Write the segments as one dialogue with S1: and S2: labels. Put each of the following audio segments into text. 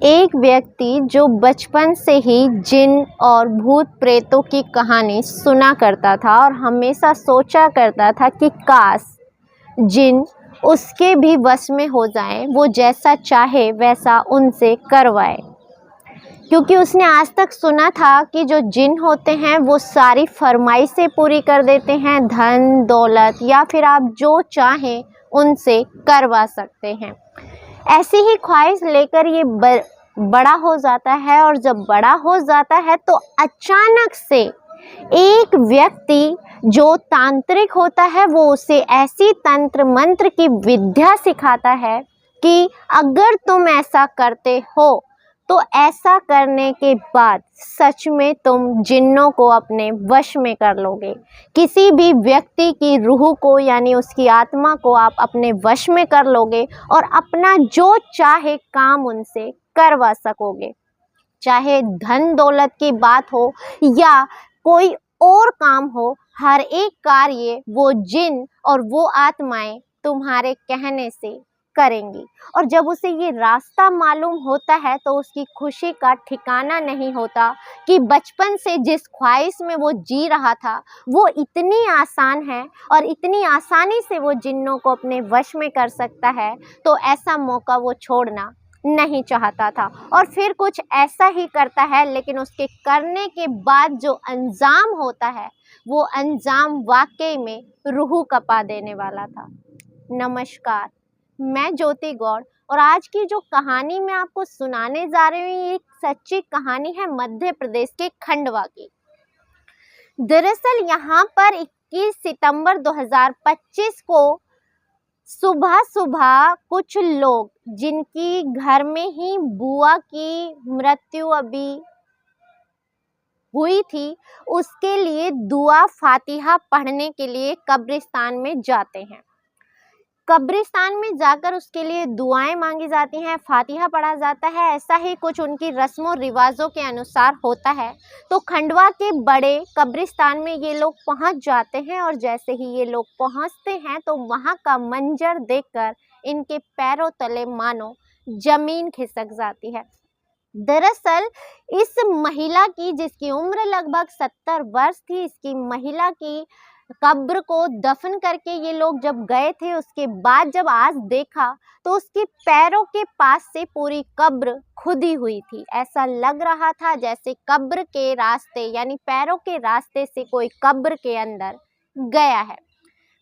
S1: एक व्यक्ति जो बचपन से ही जिन और भूत प्रेतों की कहानी सुना करता था और हमेशा सोचा करता था कि काश जिन उसके भी वश में हो जाएं, वो जैसा चाहे वैसा उनसे करवाए। क्योंकि उसने आज तक सुना था कि जो जिन होते हैं वो सारी फरमाइशें पूरी कर देते हैं, धन दौलत या फिर आप जो चाहें उनसे करवा सकते हैं। ऐसी ही ख्वाहिश लेकर ये बड़ा हो जाता है और जब बड़ा हो जाता है तो अचानक से एक व्यक्ति जो तांत्रिक होता है वो उसे ऐसी तंत्र मंत्र की विद्या सिखाता है कि अगर तुम ऐसा करते हो तो ऐसा करने के बाद सच में तुम जिन्नों को अपने वश में कर लोगे। किसी भी व्यक्ति की रूह को यानी उसकी आत्मा को आप अपने वश में कर लोगे और अपना जो चाहे काम उनसे करवा सकोगे। चाहे धन दौलत की बात हो या कोई और काम हो, हर एक कार्य वो जिन और वो आत्माएं तुम्हारे कहने से करेंगी। और जब उसे ये रास्ता मालूम होता है तो उसकी खुशी का ठिकाना नहीं होता कि बचपन से जिस ख्वाहिश में वो जी रहा था वो इतनी आसान है और इतनी आसानी से वो जिन्नों को अपने वश में कर सकता है, तो ऐसा मौका वो छोड़ना नहीं चाहता था और फिर कुछ ऐसा ही करता है। लेकिन उसके करने के बाद जो अंजाम होता है वो अंजाम वाकई में रूह कपा देने वाला था। नमस्कार, मैं ज्योति गौड़ और आज की जो कहानी मैं आपको सुनाने जा रही हूँ ये एक सच्ची कहानी है मध्य प्रदेश के खंडवा की। दरअसल यहाँ पर 21 सितंबर 2025 को सुबह सुबह कुछ लोग जिनकी घर में ही बुआ की मृत्यु अभी हुई थी उसके लिए दुआ फातिहा पढ़ने के लिए कब्रिस्तान में जाते हैं। कब्रिस्तान में जाकर उसके लिए दुआएं मांगी जाती हैं, फातिहा पढ़ा जाता है। ऐसा ही कुछ उनकी रस्मों रिवाजों के अनुसार होता है। तो खंडवा के बड़े कब्रिस्तान में ये लोग पहुंच जाते हैं और जैसे ही ये लोग पहुंचते हैं तो वहां का मंजर देखकर इनके पैरों तले मानो जमीन खिसक जाती है। दरअसल इस महिला की, जिसकी उम्र लगभग 70 वर्ष थी, इसकी महिला की कब्र को दफन करके ये लोग जब गए थे, उसके बाद जब आज देखा तो उसके पैरों के पास से पूरी कब्र खुदी हुई थी। ऐसा लग रहा था जैसे कब्र के रास्ते यानी पैरों के रास्ते से कोई कब्र के अंदर गया है।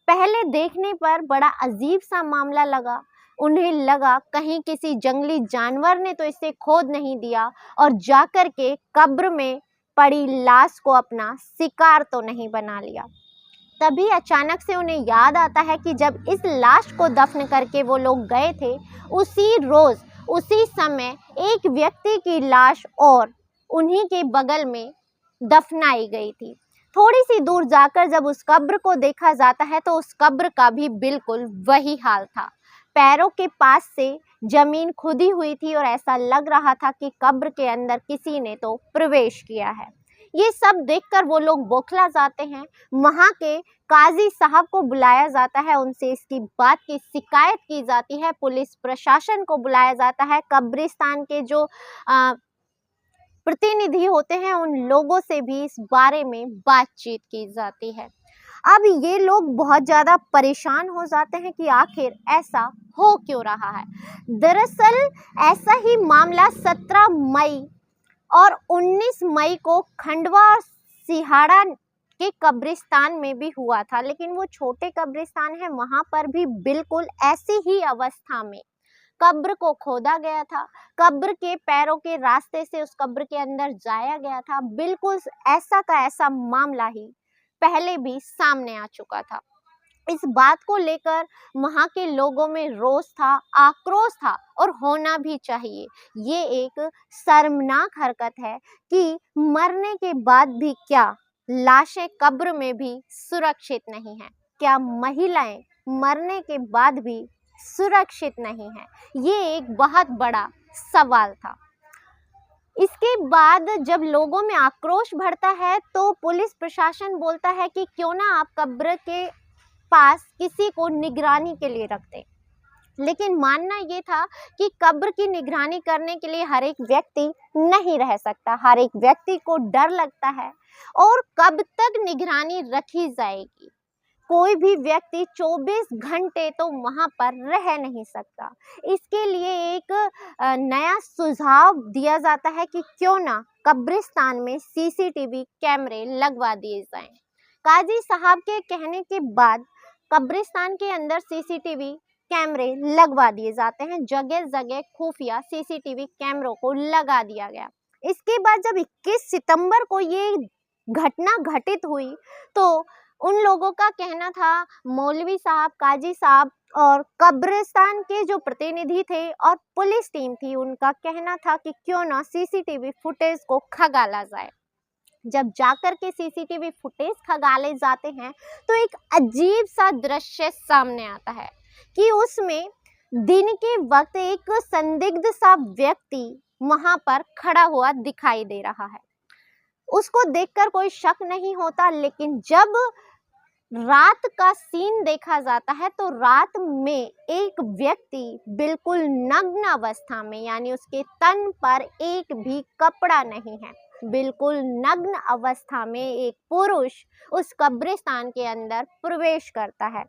S1: पहले देखने पर बड़ा अजीब सा मामला लगा। उन्हें लगा कहीं किसी जंगली जानवर ने तो इसे खोद नहीं दिया और जाकर के कब्र में पड़ी लाश को अपना शिकार तो नहीं बना लिया। तभी अचानक से उन्हें याद आता है कि जब इस लाश को दफन करके वो लोग गए थे, उसी रोज उसी समय एक व्यक्ति की लाश और उन्हीं के बगल में दफनाई गई थी। थोड़ी सी दूर जाकर जब उस कब्र को देखा जाता है तो उस कब्र का भी बिल्कुल वही हाल था। पैरों के पास से जमीन खुदी हुई थी और ऐसा लग रहा था कि कब्र के अंदर किसी ने तो प्रवेश किया है। ये सब देखकर वो लोग बौखला जाते हैं। वहाँ के काजी साहब को बुलाया जाता है, उनसे इसकी बात की शिकायत की जाती है। पुलिस प्रशासन को बुलाया जाता है। कब्रिस्तान के जो प्रतिनिधि होते हैं उन लोगों से भी इस बारे में बातचीत की जाती है। अब ये लोग बहुत ज़्यादा परेशान हो जाते हैं कि आखिर ऐसा हो क्यों रहा है। दरअसल ऐसा ही मामला 17 मई और 19 मई को खंडवा और सिहाड़ा के कब्रिस्तान में भी हुआ था। लेकिन वो छोटे कब्रिस्तान है, वहाँ पर भी बिल्कुल ऐसी ही अवस्था में कब्र को खोदा गया था। कब्र के पैरों के रास्ते से उस कब्र के अंदर जाया गया था। बिल्कुल ऐसा का ऐसा मामला ही पहले भी सामने आ चुका था। इस बात को लेकर वहाँ के लोगों में रोष था, आक्रोश था और होना भी चाहिए। ये एक शर्मनाक हरकत है कि मरने के बाद भी क्या लाशें कब्र में भी सुरक्षित नहीं हैं? क्या महिलाएं मरने के बाद भी सुरक्षित नहीं हैं? ये एक बहुत बड़ा सवाल था। इसके बाद जब लोगों में आक्रोश बढ़ता है तो पुलिस प्रशासन बोलता है कि क्यों ना आप कब्र के पास किसी को निगरानी के लिए रख दें। लेकिन मानना ये था कि कब्र की निगरानी करने के लिए हर एक व्यक्ति नहीं रह सकता, हर एक व्यक्ति को डर लगता है। और कब तक निगरानी रखी जाएगी? कोई भी व्यक्ति 24 घंटे तो वहाँ पर रह नहीं सकता। इसके लिए एक नया सुझाव दिया जाता है कि क्यों ना कब्रिस्तान में सीसीटीवी कैमरे लगवा दिए जाएं। काजी साहब के कहने के बाद कब्रिस्तान के अंदर सीसीटीवी कैमरे लगवा दिए जाते हैं। जगह जगह खुफिया सीसीटीवी कैमरों को लगा दिया गया। इसके बाद जब 21 सितंबर को ये घटना घटित हुई तो उन लोगों का कहना था, मौलवी साहब, काजी साहब और कब्रिस्तान के जो प्रतिनिधि थे और पुलिस टीम थी, उनका कहना था कि क्यों ना सीसीटीवी फुटेज को खंगाला जाए। जब जाकर के सीसीटीवी फुटेज खंगाले जाते हैं तो एक अजीब सा दृश्य सामने आता है कि उसमें दिन के वक्त एक संदिग्ध सा व्यक्ति वहां पर खड़ा हुआ दिखाई दे रहा है। उसको देखकर कोई शक नहीं होता, लेकिन जब रात का सीन देखा जाता है तो रात में एक व्यक्ति बिल्कुल नग्न अवस्था में, यानी उसके तन पर एक भी कपड़ा नहीं है, बिल्कुल नग्न अवस्था में एक पुरुष उस कब्रिस्तान के अंदर प्रवेश करता है।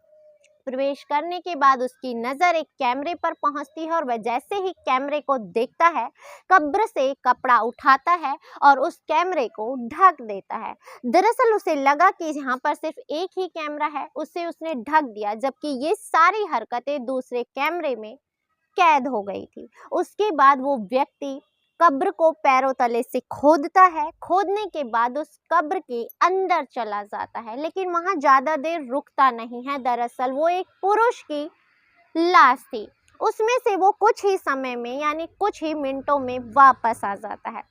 S1: प्रवेश करने के बाद उसकी नज़र एक कैमरे पर पहुंचती है और वह जैसे ही कैमरे को देखता है, कब्र से कपड़ा उठाता है और उस कैमरे को ढक देता है। दरअसल उसे लगा कि यहाँ पर सिर्फ एक ही कैमरा है, उसे उसने ढक दिया, जबकि ये सारी हरकतें दूसरे कैमरे में कैद हो गई थी। उसके बाद वो व्यक्ति कब्र को पैरों तले से खोदता है। खोदने के बाद उस कब्र के अंदर चला जाता है, लेकिन वहां ज्यादा देर रुकता नहीं है। दरअसल वो एक पुरुष की लाश थी। उसमें से वो कुछ ही समय में, यानी कुछ ही मिनटों में वापस आ जाता है।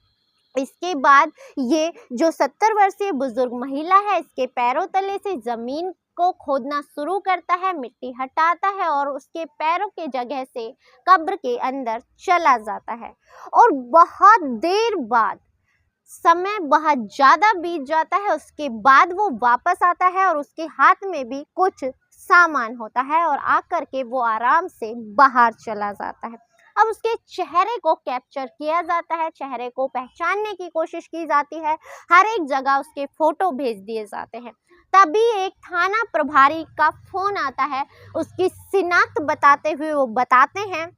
S1: इसके बाद ये जो 70 वर्षीय बुजुर्ग महिला है, इसके पैरों तले से जमीन को खोदना शुरू करता है, मिट्टी हटाता है और उसके पैरों के जगह से कब्र के अंदर चला जाता है। और बहुत देर बाद, समय बहुत ज्यादा बीत जाता है, उसके बाद वो वापस आता है और उसके हाथ में भी कुछ सामान होता है और आकर के वो आराम से बाहर चला जाता है। अब उसके चेहरे को कैप्चर किया जाता है, चेहरे को पहचानने की कोशिश की जाती है, हर एक जगह उसके फोटो भेज दिए जाते हैं। तभी एक थाना प्रभारी का फोन आता है। उसकी शिनाख्त बताते हुए वो बताते हैं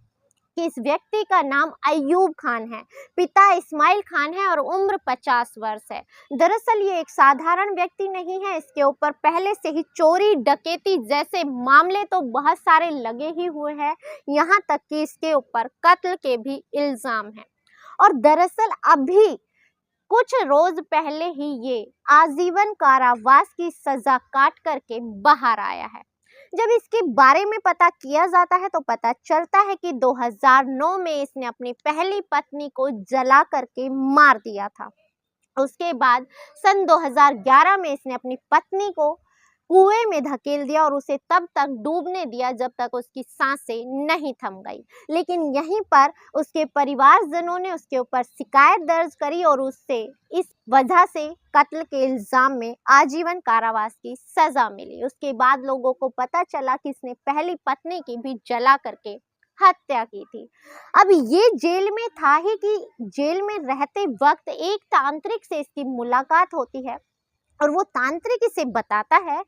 S1: कि इस व्यक्ति का नाम अयूब खान है, पिता इस्माइल खान है और उम्र 50 वर्ष है। दरअसल ये एक साधारण व्यक्ति नहीं है, इसके ऊपर पहले से ही चोरी डकैती जैसे मामले तो बहुत सारे लगे ही हुए हैं, यहाँ तक कि इसके ऊपर कत्ल के भी इल्जाम हैं। और दरअसल अभी कुछ रोज पहले ही ये आजीवन कारावास की सजा काट करके बाहर आया है। जब इसके बारे में पता किया जाता है तो पता चलता है कि 2009 में इसने अपनी पहली पत्नी को जला करके मार दिया था। उसके बाद सन 2011 में इसने अपनी पत्नी को कुएं में धकेल दिया और उसे तब तक डूबने दिया जब तक उसकी सांसें नहीं थम गई। लेकिन यहीं पर उसके परिवारजनों ने उसके ऊपर शिकायत दर्ज करी और उससे इस वजह से कत्ल के इल्जाम में आजीवन कारावास की सजा मिली। उसके बाद लोगों को पता चला कि इसने पहली पत्नी की भी जला करके हत्या की थी। अब ये जेल में था ही कि जेल में रहते वक्त एक तांत्रिक से इसकी मुलाकात होती है और वो तांत्रिक इसे बताता है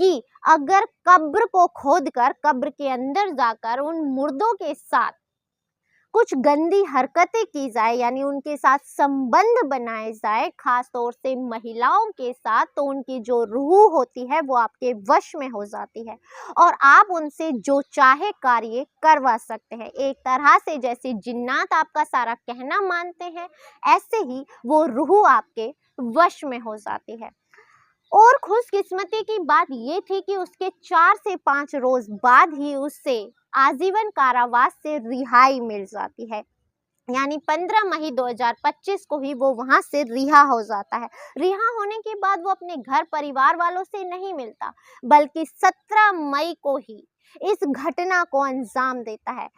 S1: कि अगर कब्र को खोदकर कब्र के अंदर जाकर उन मुर्दों के साथ कुछ गंदी हरकतें की जाए, यानी उनके साथ संबंध बनाए जाए, खास तौर से महिलाओं के साथ, तो उनकी जो रूह होती है वो आपके वश में हो जाती है और आप उनसे जो चाहे कार्य करवा सकते हैं। एक तरह से जैसे जिन्नात आपका सारा कहना मानते हैं, ऐसे ही वो रूह आपके वश में हो जाती है। और खुशकिस्मती की बात ये थी कि उसके 4 से 5 रोज बाद ही उससे आजीवन कारावास से रिहाई मिल जाती है, यानी 15 मई 2025 को ही वो वहां से रिहा हो जाता है। रिहा होने के बाद वो अपने घर परिवार वालों से नहीं मिलता, बल्कि 17 मई को ही इस घटना को अंजाम देता है।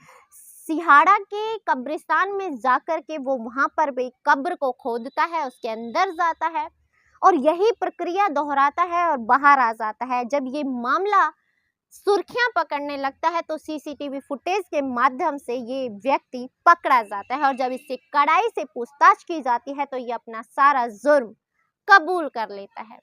S1: सिहाड़ा के कब्रिस्तान में जाकर के वो वहां पर भी कब्र को खोदता है, उसके अंदर जाता है और यही प्रक्रिया दोहराता है और बाहर आ जाता है। जब ये मामला सुर्खियां पकड़ने लगता है तो सीसीटीवी फुटेज के माध्यम से ये व्यक्ति पकड़ा जाता है और जब इससे कड़ाई से पूछताछ की जाती है तो ये अपना सारा जुर्म कबूल कर लेता है।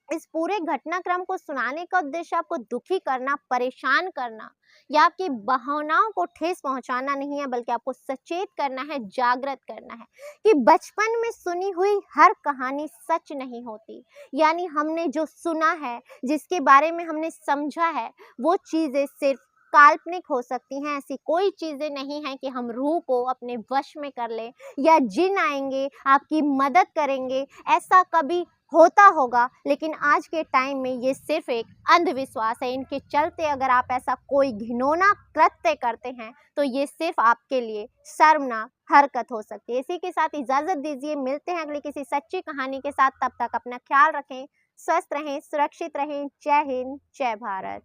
S1: इस पूरे घटनाक्रम को सुनाने का उद्देश्य आपको दुखी करना, परेशान करना या आपकी भावनाओं को ठेस पहुंचाना नहीं है, बल्कि आपको सचेत करना है, जागृत करना है कि बचपन में सुनी हुई हर कहानी सच नहीं होती। यानी हमने जो सुना है, जिसके बारे में हमने समझा है, वो चीज़ें सिर्फ काल्पनिक हो सकती हैं। ऐसी कोई चीज़ें नहीं हैं कि हम रूह को अपने वश में कर लें या जिन आएंगे आपकी मदद करेंगे, ऐसा कभी होता होगा, लेकिन आज के टाइम में ये सिर्फ एक अंधविश्वास है। इनके चलते अगर आप ऐसा कोई घिनौना कृत्य करते हैं तो ये सिर्फ आपके लिए शर्मनाक हरकत हो सकती है। इसी के साथ इजाज़त दीजिए, मिलते हैं अगली किसी सच्ची कहानी के साथ। तब तक अपना ख्याल रखें, स्वस्थ रहें, सुरक्षित रहें। जय हिंद, जय भारत।